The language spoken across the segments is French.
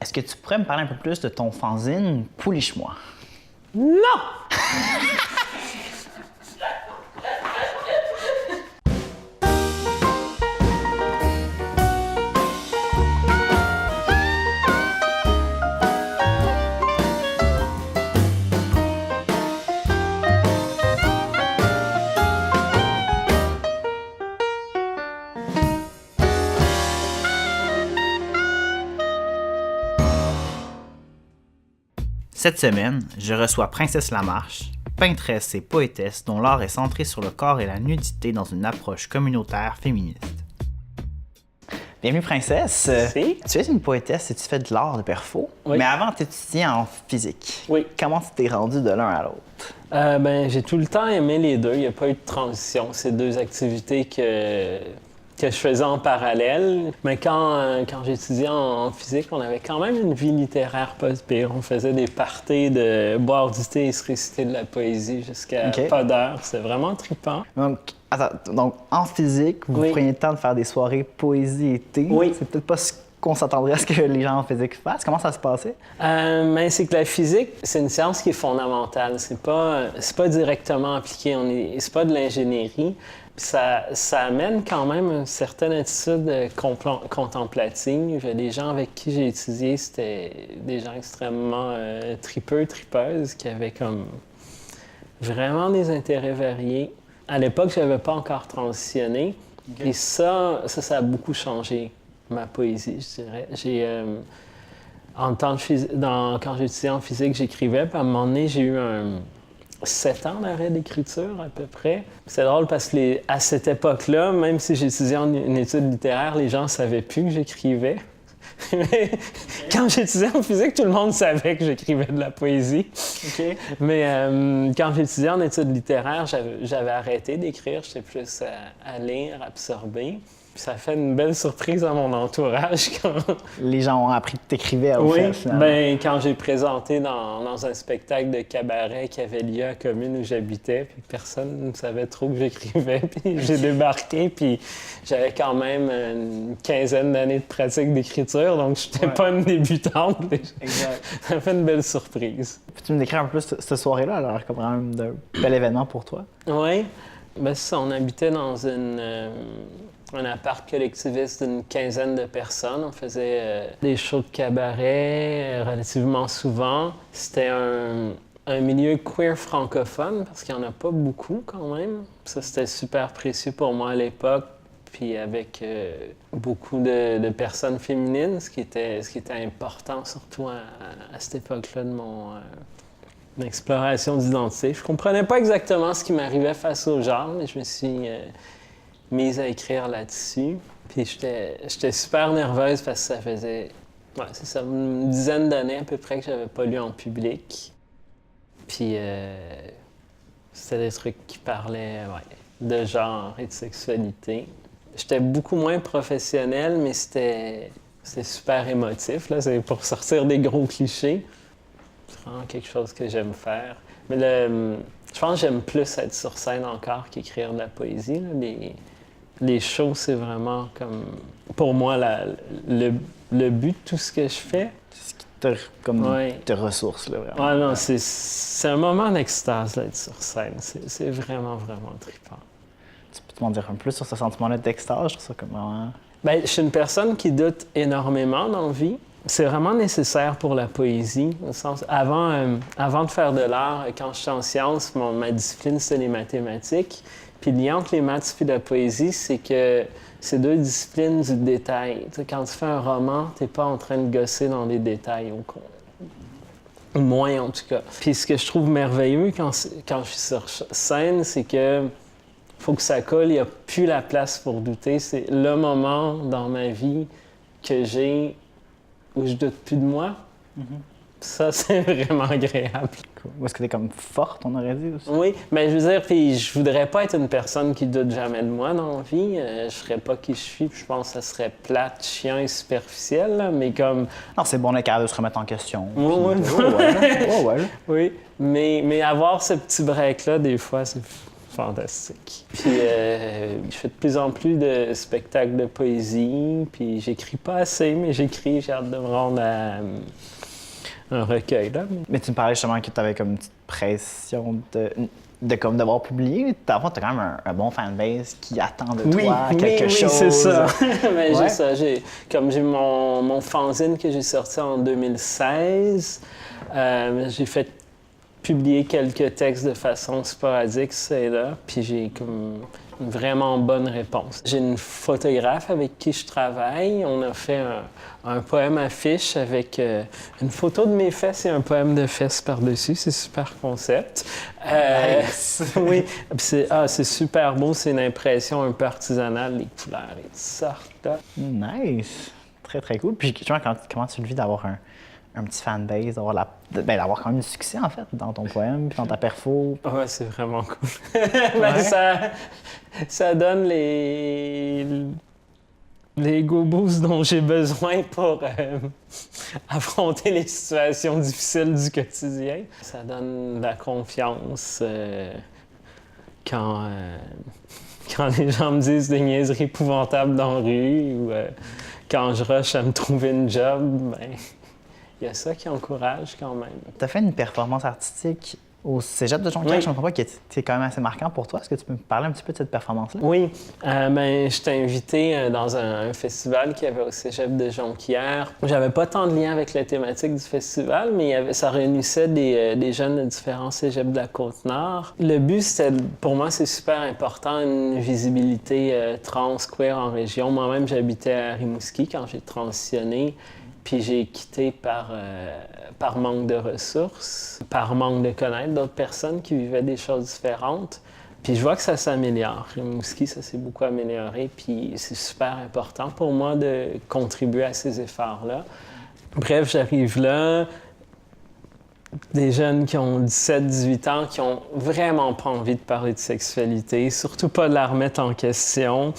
Est-ce que tu pourrais me parler un peu plus de ton fanzine Pouliche-moi? Non! Cette semaine, je reçois Princesse Lamarche, peintresse et poétesse dont l'art est centré sur le corps et la nudité dans une approche communautaire féministe. Bienvenue Princesse. Merci. Tu es une poétesse et tu fais de l'art de perfo, Oui. mais avant tu étudiais en physique. Oui. Comment tu t'es rendu de l'un à l'autre? J'ai tout le temps aimé les deux. Il n'y a pas eu de transition. C'est deux activités que je faisais en parallèle. Mais quand j'étudiais en physique, on avait quand même une vie littéraire pas pire. On faisait des parties de boire du thé et se réciter de la poésie jusqu'à pas d'heure. C'est vraiment trippant. Donc, en physique, vous preniez le temps de faire des soirées poésie et thé. Oui. C'est peut-être pas ce qu'on s'attendrait à ce que les gens en physique fassent. Comment ça se passait? C'est que la physique, c'est une science qui est fondamentale. C'est pas directement appliqué. C'est pas de l'ingénierie. Ça amène quand même une certaine attitude contemplative. Les gens avec qui j'ai étudié, c'était des gens extrêmement tripeuses, qui avaient comme vraiment des intérêts variés. À l'époque, je n'avais pas encore transitionné. Okay. Et ça a beaucoup changé ma poésie, je dirais. Quand j'étudiais en physique, j'écrivais, puis à un moment donné, j'ai eu 7 ans d'arrêt d'écriture à peu près. C'est drôle parce que à cette époque-là, même si j'étudiais en une étude littéraire, les gens ne savaient plus que j'écrivais. Mais quand j'étudiais en physique, tout le monde savait que j'écrivais de la poésie. Okay. Mais quand j'étudiais en études littéraires, j'avais arrêté d'écrire. J'étais plus à lire, absorber. Puis ça a fait une belle surprise à mon entourage quand... Les gens ont appris que tu écrivais au fait, finalement. Quand j'ai présenté dans un spectacle de cabaret qui avait lieu à la commune où j'habitais, puis personne ne savait trop que j'écrivais, puis j'ai débarqué, puis j'avais quand même une quinzaine d'années de pratique d'écriture, donc je n'étais pas une débutante. Exact. Ça a fait une belle surprise. Peux-tu me décrire un peu cette soirée-là, alors comme quand même d'un bel événement pour toi? Oui. On habitait dans un appart collectiviste d'une quinzaine de personnes. On faisait des shows de cabaret relativement souvent. C'était un milieu queer francophone parce qu'il n'y en a pas beaucoup quand même. Ça, c'était super précieux pour moi à l'époque. Puis avec beaucoup de personnes féminines, ce qui était important surtout à cette époque-là de mon exploration d'identité. Je comprenais pas exactement ce qui m'arrivait face au genre, mais je me suis mise à écrire là-dessus. Puis j'étais super nerveuse parce que ça faisait une dizaine d'années à peu près que j'avais pas lu en public. Puis c'était des trucs qui parlaient de genre et de sexualité. J'étais beaucoup moins professionnelle, mais c'était super émotif. Là. C'est pour sortir des gros clichés. C'est vraiment quelque chose que j'aime faire. Mais je pense que j'aime plus être sur scène encore qu'écrire de la poésie. Là. Les shows, c'est vraiment comme, pour moi, le but de tout ce que je fais. C'est ce qui te ressource, là, vraiment. Ouais, non, c'est un moment d'extase d'être sur scène. C'est vraiment, vraiment trippant. Tu peux m'en dire un peu plus sur ce sentiment-là d'extase? Je trouve ça comment... Je suis une personne qui doute énormément dans la vie. C'est vraiment nécessaire pour la poésie. Au sens, avant de faire de l'art, quand je suis en sciences, ma discipline, c'est les mathématiques. Puis le lien entre les maths et la poésie, c'est que c'est deux disciplines du détail. T'sais, quand tu fais un roman, t'es pas en train de gosser dans les détails, ou moins en tout cas. Puis ce que je trouve merveilleux quand je suis sur scène, c'est que faut que ça colle, il n'y a plus la place pour douter. C'est le moment dans ma vie que j'ai où je doute plus de moi. Mm-hmm. Ça, c'est vraiment agréable. Cool. Ou est-ce que t'es comme forte, on aurait dit aussi? Oui, mais je veux dire, puis je voudrais pas être une personne qui doute jamais de moi dans la vie. Je serais pas qui je suis, puis je pense que ça serait plate, chiant et superficiel, là, mais comme... Non, c'est bon d'être capable de se remettre en question. Oui, mais avoir ce petit break-là, des fois, fantastique. Puis je fais de plus en plus de spectacles de poésie, puis j'écris pas assez, mais j'écris, j'ai hâte de me rendre à un recueil, là. Mais tu me parlais justement que tu avais comme une petite pression de comme d'avoir publié. T'as quand même un bon fanbase qui attend de toi quelque chose. Oui, c'est ça. Mais ouais. J'ai mon fanzine que j'ai sorti en 2016. J'ai fait publier quelques textes de façon sporadique, c'est là, puis j'ai comme une vraiment bonne réponse. J'ai une photographe avec qui je travaille. On a fait un poème affiche avec une photo de mes fesses et un poème de fesses par-dessus. C'est super concept. Nice. Oui, c'est super beau. C'est une impression un peu artisanale. Les couleurs, ils sortent là. Nice. Très, très cool. Puis tu vois, comment tu le vis d'avoir un petit fanbase, d'avoir quand même du succès, en fait, dans ton poème, puis dans ta perfo. Ouais, c'est vraiment cool. Ça donne les go boosts dont j'ai besoin pour affronter les situations difficiles du quotidien. Ça donne de la confiance quand les gens me disent des niaiseries épouvantables dans la rue ou quand je rush à me trouver une job, ben... Il y a ça qui encourage quand même. Tu as fait une performance artistique au Cégep de Jonquière, je ne comprends pas, qui est quand même assez marquant pour toi. Est-ce que tu peux me parler un petit peu de cette performance-là? Oui. Je t'ai invité dans un festival qu'il y avait au Cégep de Jonquière. J'avais pas tant de lien avec la thématique du festival, mais ça réunissait des jeunes de différents cégeps de la Côte-Nord. Le but, c'était, pour moi, c'est super important, une visibilité trans, queer en région. Moi-même, j'habitais à Rimouski quand j'ai transitionné. Puis j'ai quitté par manque de ressources, par manque de connaître d'autres personnes qui vivaient des choses différentes. Puis je vois que ça s'améliore. Rimouski, ça s'est beaucoup amélioré, puis c'est super important pour moi de contribuer à ces efforts-là. Bref, j'arrive là, des jeunes qui ont 17-18 ans, qui ont vraiment pas envie de parler de sexualité, surtout pas de la remettre en question,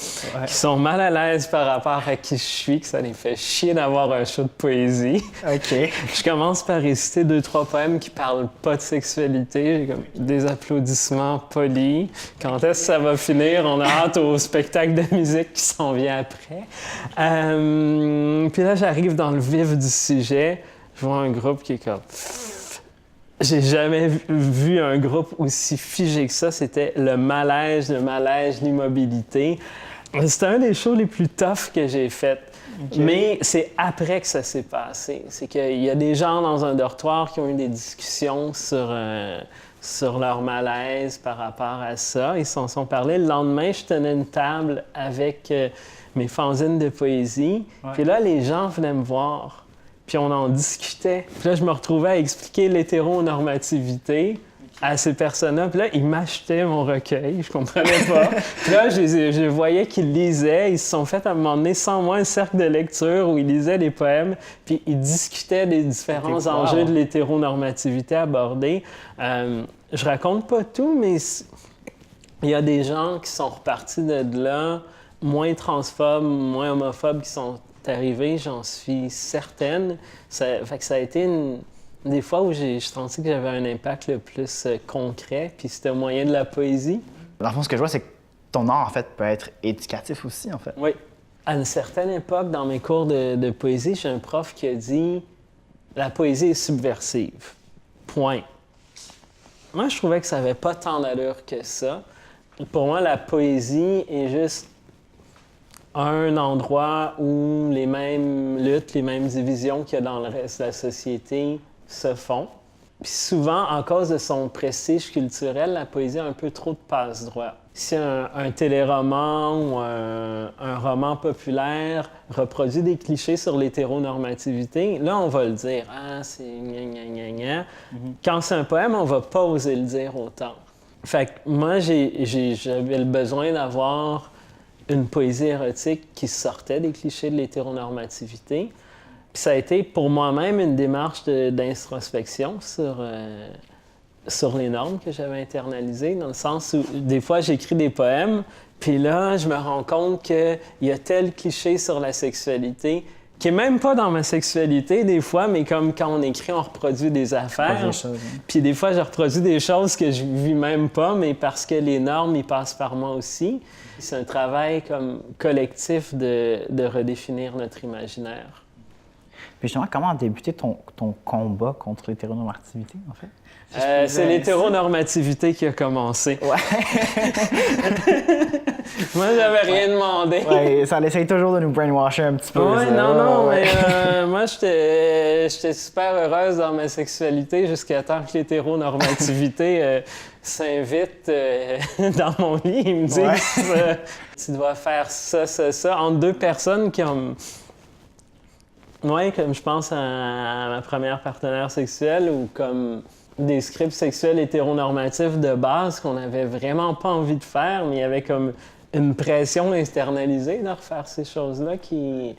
qui sont mal à l'aise par rapport à qui je suis, que ça les fait chier d'avoir un show de poésie. OK. Je commence par réciter 2-3 poèmes qui parlent pas de sexualité. J'ai comme des applaudissements polis. Quand est-ce que ça va finir? On a hâte au spectacle de musique qui s'en vient après. Puis là, j'arrive dans le vif du sujet. Je vois un groupe qui est comme... J'ai jamais vu un groupe aussi figé que ça. C'était le malaise, l'immobilité. C'était un des shows les plus toughs que j'ai fait. Okay. Mais c'est après que ça s'est passé. C'est qu'il y a des gens dans un dortoir qui ont eu des discussions sur leur malaise par rapport à ça. Ils s'en sont parlé. Le lendemain, je tenais une table avec mes fanzines de poésie. Ouais. Puis là, les gens venaient me voir. Puis on en discutait. Puis là, je me retrouvais à expliquer l'hétéronormativité à ces personnes-là. Puis là, ils m'achetaient mon recueil. Je comprenais pas. Puis là, je voyais qu'ils lisaient. Ils se sont fait à un moment donné, sans moi, un cercle de lecture où ils lisaient des poèmes. Puis ils discutaient des différents enjeux de l'hétéronormativité abordés. Je raconte pas tout, mais il y a des gens qui sont repartis de là, moins transphobes, moins homophobes, qui sont arrivé, j'en suis certaine. Fait que ça a été des fois où j'ai senti que j'avais un impact le plus concret, puis c'était au moyen de la poésie. Dans le fond, ce que je vois, c'est que ton art, en fait, peut être éducatif aussi, en fait. Oui. À une certaine époque, dans mes cours de poésie, j'ai un prof qui a dit « La poésie est subversive. Point. » Moi, je trouvais que ça n'avait pas tant d'allure que ça. Pour moi, la poésie est juste un endroit où les mêmes luttes, les mêmes divisions qu'il y a dans le reste de la société se font. Puis souvent, en cause de son prestige culturel, la poésie a un peu trop de passe-droit. Si un téléroman ou un roman populaire reproduit des clichés sur l'hétéronormativité, là, on va le dire « Ah, c'est gna gna gna gna ». Quand c'est un poème, on va pas oser le dire autant. Fait que moi, j'avais le besoin d'avoir une poésie érotique qui sortait des clichés de l'hétéronormativité. Puis ça a été pour moi-même une démarche d'introspection sur les normes que j'avais internalisées, dans le sens où des fois j'écris des poèmes, puis là je me rends compte qu'il y a tel cliché sur la sexualité qui est même pas dans ma sexualité des fois, mais comme quand on écrit, on reproduit des affaires. Puis des fois, je reproduis des choses que je vis même pas, mais parce que les normes, ils passent par moi aussi. C'est un travail comme collectif de redéfinir notre imaginaire. Puis justement, comment a débuté ton combat contre l'hétéronormativité, en fait? C'est l'hétéronormativité qui a commencé. Ouais. Moi, j'avais rien demandé. Ouais, ça essaye toujours de nous brainwasher un petit peu. Ouais, non, mais moi, j'étais super heureuse dans ma sexualité jusqu'à temps que l'hétéronormativité s'invite dans mon lit. Ils me disent tu dois faire ça, entre deux personnes qui ont... Oui, comme je pense à ma première partenaire sexuelle ou comme des scripts sexuels hétéronormatifs de base qu'on n'avait vraiment pas envie de faire, mais il y avait comme une pression internalisée de refaire ces choses-là qui...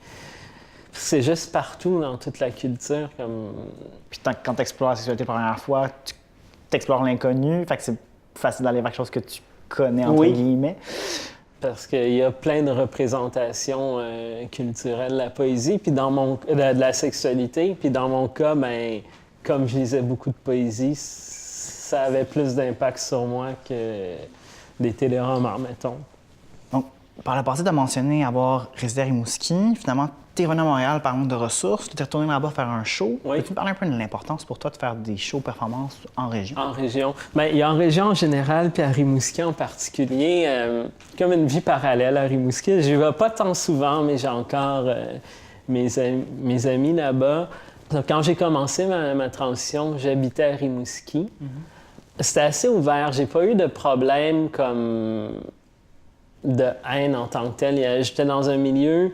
C'est juste partout dans toute la culture. Comme... Puis quand tu explores la sexualité pour la première fois, tu explores l'inconnu, fait que c'est facile d'aller vers quelque chose que tu connais, entre guillemets. Parce qu'il y a plein de représentations culturelles de la poésie, puis de la sexualité. Puis dans mon cas, ben, comme je lisais beaucoup de poésie, ça avait plus d'impact sur moi que des téléromans, mettons. Donc, par le passé, tu as mentionné avoir résidé à Rimouski. Finalement, tu es revenu à Montréal par manque de ressources. Tu es retourné là-bas faire un show. Oui. Peux-tu me parler un peu de l'importance pour toi de faire des shows performances en région? En région. Bien, il y a en région en général, puis à Rimouski en particulier, comme une vie parallèle à Rimouski. Je n'y vais pas tant souvent, mais j'ai encore mes amis là-bas. Donc, quand j'ai commencé ma transition, j'habitais à Rimouski. Mm-hmm. C'était assez ouvert. J'ai pas eu de problème comme de haine en tant que tel. J'étais dans un milieu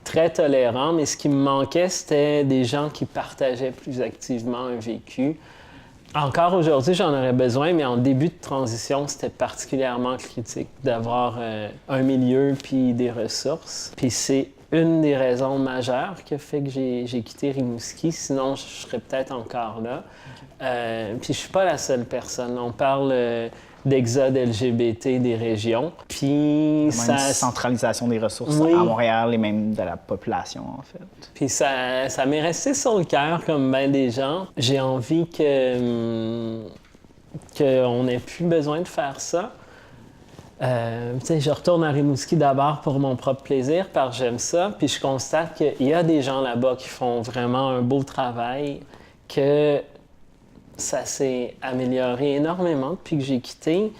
très tolérant, mais ce qui me manquait, c'était des gens qui partageaient plus activement un vécu. Encore aujourd'hui, j'en aurais besoin, mais en début de transition, c'était particulièrement critique d'avoir un milieu puis des ressources. Puis c'est une des raisons majeures qui a fait que j'ai quitté Rimouski, sinon je serais peut-être encore là. Puis je suis pas la seule personne. On parle d'exode LGBT des régions. Puis ça... Une centralisation des ressources à Montréal et même de la population, en fait. Puis ça m'est resté sur le cœur, comme bien des gens. J'ai envie qu'on n'ait plus besoin de faire ça. Je retourne à Rimouski d'abord pour mon propre plaisir, parce que j'aime ça. Puis je constate qu'il y a des gens là-bas qui font vraiment un beau travail, que ça s'est amélioré énormément depuis que j'ai quitté.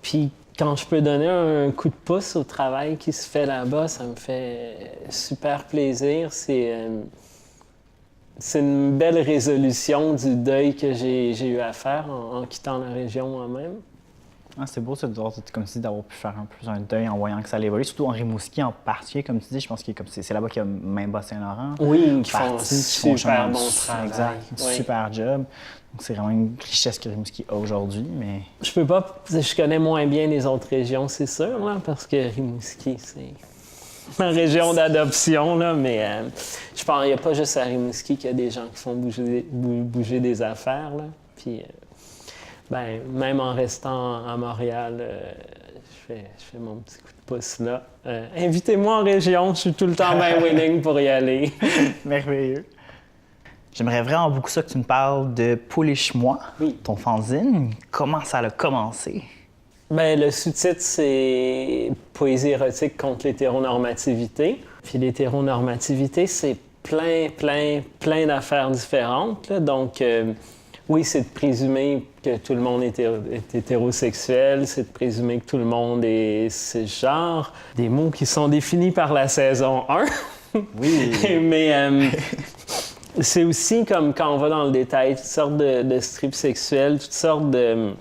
Puis quand je peux donner un coup de pouce au travail qui se fait là-bas, ça me fait super plaisir. C'est une belle résolution du deuil que j'ai eu à faire en quittant la région moi-même. Ah, c'est beau, comme tu dis, d'avoir pu faire un deuil en voyant que ça évolue, surtout en Rimouski en particulier, comme tu dis. Je pense que c'est là-bas qu'il y a même Bas-Saint-Laurent. Oui, qui font un super bon travail. Exact, super job. Donc, c'est vraiment une richesse que Rimouski a aujourd'hui, mais... Je connais moins bien les autres régions, c'est sûr, là, parce que Rimouski, c'est ma région d'adoption, là, mais je pense qu'il n'y a pas juste à Rimouski qu'il y a des gens qui font bouger des affaires, là. Puis, même en restant à Montréal, je fais mon petit coup de pouce là. Invitez-moi en région, je suis tout le temps bien willing pour y aller. Merveilleux. J'aimerais vraiment beaucoup ça que tu me parles de Pouliche-moi, ton fanzine. Comment ça a commencé? Le sous-titre, c'est « Poésie érotique contre l'hétéronormativité ». Puis l'hétéronormativité, c'est plein d'affaires différentes, là. Donc, oui, c'est de présumer que tout le monde est hétérosexuel, c'est de présumer que tout le monde est cisgenre. Des mots qui sont définis par la saison 1. Oui. Mais c'est aussi comme quand on va dans le détail, toutes sortes de strips sexuels, toutes sortes de...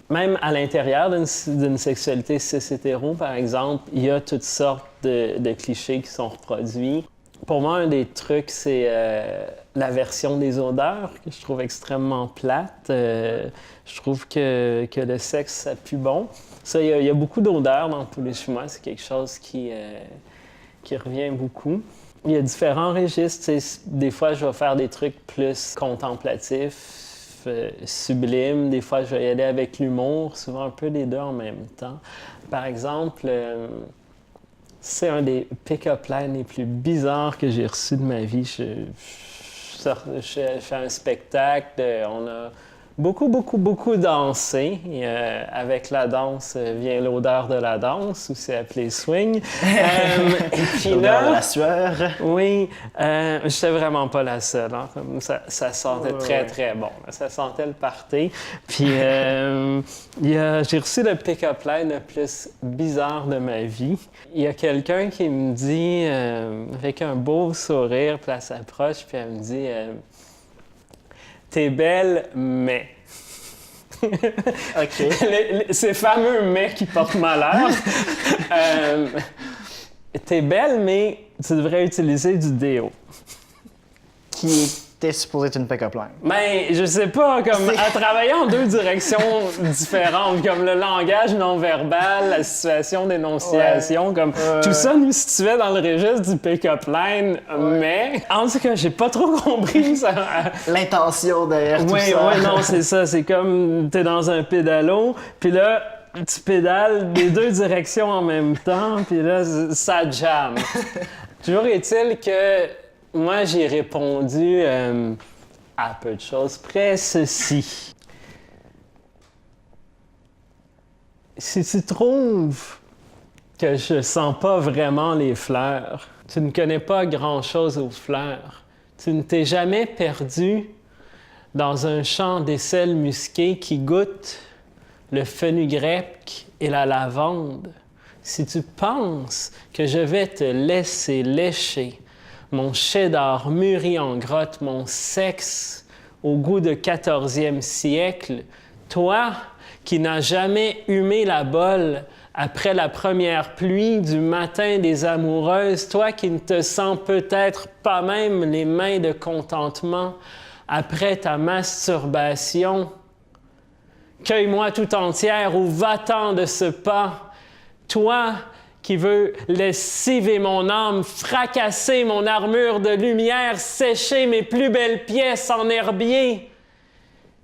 Même à l'intérieur d'une sexualité cis-hétéro, par exemple, il y a toutes sortes de clichés qui sont reproduits. Pour moi, un des trucs, c'est la version des odeurs, que je trouve extrêmement plate. Je trouve que le sexe, ça pue bon. Ça, il y a beaucoup d'odeurs dans Pouliche-moi, c'est quelque chose qui revient beaucoup. Il y a différents registres. Des fois, je vais faire des trucs plus contemplatifs, sublimes. Des fois, je vais y aller avec l'humour, souvent un peu les deux en même temps. Par exemple, C'est un des pick-up lines les plus bizarres que j'ai reçus de ma vie. Je fais un spectacle, on a beaucoup dansé. Et, avec la danse vient l'odeur de la danse, ou c'est appelé swing. Et puis l'odeur là, de la sueur. Oui, j'étais vraiment pas la seule. Hein. Comme ça sentait très bon. Ça sentait le party. Puis j'ai reçu le pick-up line le plus bizarre de ma vie. Il y a quelqu'un qui me dit, avec un beau sourire, puis elle s'approche, puis elle me dit « T'es belle, mais... » OK. Ces fameux « mais » qui portent malheur. T'es belle, mais tu devrais utiliser du déo. Qui était supposé être une pick-up line. Ben, je sais pas, comme à travailler en deux directions différentes, comme le langage non-verbal, la situation d'énonciation, tout ça nous situait dans le registre du pick-up line, mais en tout cas, j'ai pas trop compris ça. L'intention derrière tout ça. Oui, non, c'est ça, c'est comme t'es dans un pédalo, puis là, tu pédales des deux directions en même temps, puis là, ça jamme. Toujours est-il que moi, j'ai répondu à peu de choses près ceci. Si tu trouves que je sens pas vraiment les fleurs, tu ne connais pas grand-chose aux fleurs, tu ne t'es jamais perdu dans un champ d'aisselles musquées qui goûte le fenugrec et la lavande, si tu penses que je vais te laisser lécher mon cheddar mûri en grotte, mon sexe au goût de 14e siècle, toi qui n'as jamais humé la bolle après la première pluie du matin des amoureuses, toi qui ne te sens peut-être pas même les mains de contentement après ta masturbation, cueille-moi tout entière ou va-t'en de ce pas, toi qui veux lessiver mon âme, fracasser mon armure de lumière, sécher mes plus belles pièces en herbier.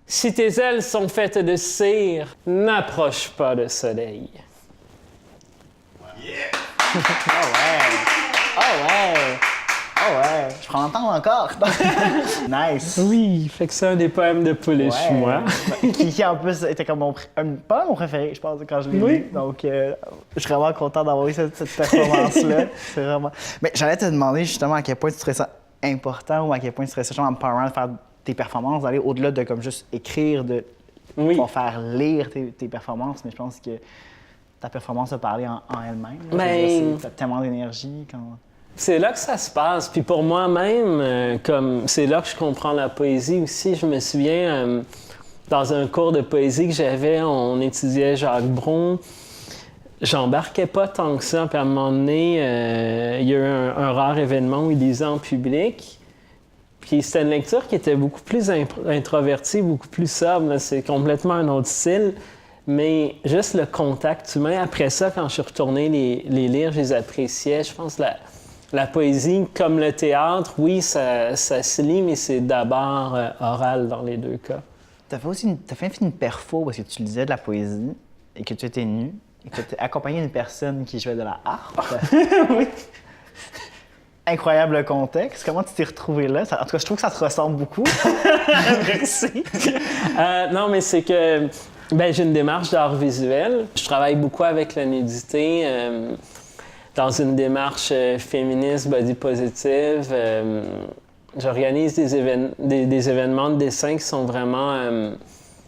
Si tes ailes sont faites de cire, n'approche pas le soleil. Yeah! Oh ouais! Je prends l'entendre encore! Nice! Oui, fait que c'est un des poèmes de Paulet Chinois. qui en plus était comme pas mon préféré, je pense, quand je l'ai lu. Donc, je suis vraiment content d'avoir eu cette performance-là. C'est vraiment... Mais j'allais te demander justement à quel point tu trouvais ça important ou à quel point tu trouvais ça en parlant de faire tes performances, d'aller au-delà de comme juste écrire, de faire lire tes performances, mais je pense que ta performance a parlé en elle-même. Tu as tellement d'énergie quand... C'est là que ça se passe. Puis pour moi-même, comme c'est là que je comprends la poésie aussi. Je me souviens, dans un cours de poésie que j'avais, on étudiait Jacques Brun. J'embarquais pas tant que ça. Puis à un moment donné, il y a eu un rare événement où il lisait en public. Puis c'était une lecture qui était beaucoup plus introvertie, beaucoup plus sobre. Là. C'est complètement un autre style. Mais juste le contact humain. Après ça, quand je suis retourné les lire, je les appréciais. Je pense la poésie, comme le théâtre, oui, ça se lit, mais c'est d'abord oral dans les deux cas. T'as fait une perfo parce que tu lisais de la poésie et que tu étais nu et que tu accompagné d'une personne qui jouait de la harpe. Oui. Incroyable contexte. Comment tu t'es retrouvé là? En tout cas, je trouve que ça te ressemble beaucoup. Merci. Non, mais c'est que j'ai une démarche d'art visuel. Je travaille beaucoup avec la nudité. Dans une démarche féministe, body positive, j'organise des événements de dessin qui sont vraiment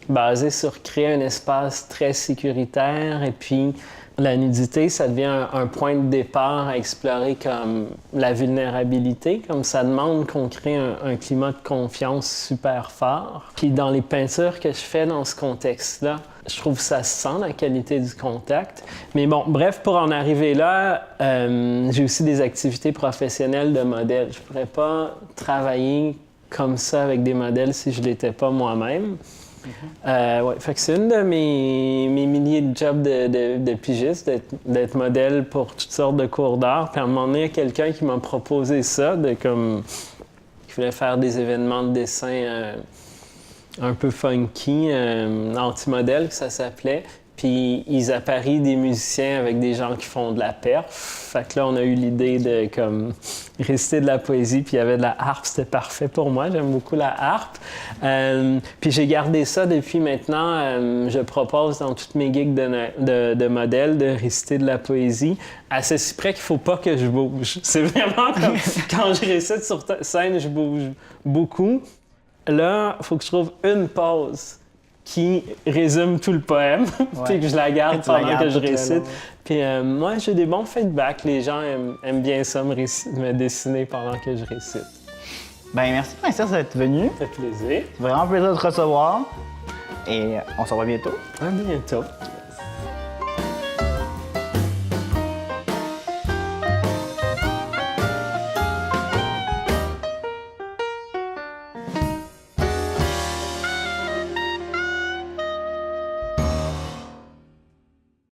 basés sur créer un espace très sécuritaire. Et puis, la nudité, ça devient un point de départ à explorer comme la vulnérabilité, comme ça demande qu'on crée un climat de confiance super fort. Puis dans les peintures que je fais dans ce contexte-là, je trouve que ça se sent, la qualité du contact. Mais bon, bref, pour en arriver là, j'ai aussi des activités professionnelles de modèle. Je pourrais pas travailler comme ça avec des modèles si je l'étais pas moi-même. Fait que c'est une de mes milliers de jobs de pigiste, d'être modèle pour toutes sortes de cours d'art. Puis à un moment donné, il y a quelqu'un qui m'a proposé ça, qui voulait faire des événements de dessin un peu funky, anti-modèle que ça s'appelait. Puis Puis ils apparient des musiciens avec des gens qui font de la perf. Fait que là, on a eu l'idée de comme réciter de la poésie, puis il y avait de la harpe, c'était parfait pour moi. J'aime beaucoup la harpe. Puis j'ai gardé ça depuis maintenant. Je propose dans toutes mes gigs de modèles de réciter de la poésie, à ceci près qu'il ne faut pas que je bouge. C'est vraiment comme quand je récite sur scène, je bouge beaucoup. Là, il faut que je trouve une pause qui résume tout le poème, puis que je la garde pendant que je récite. Puis moi, j'ai des bons feedbacks. Les gens aiment bien ça, me dessiner pendant que je récite. Ben merci Princesse d'être venue. Ça fait plaisir. C'est vraiment un plaisir de te recevoir. Et on se revoit bientôt. À bientôt.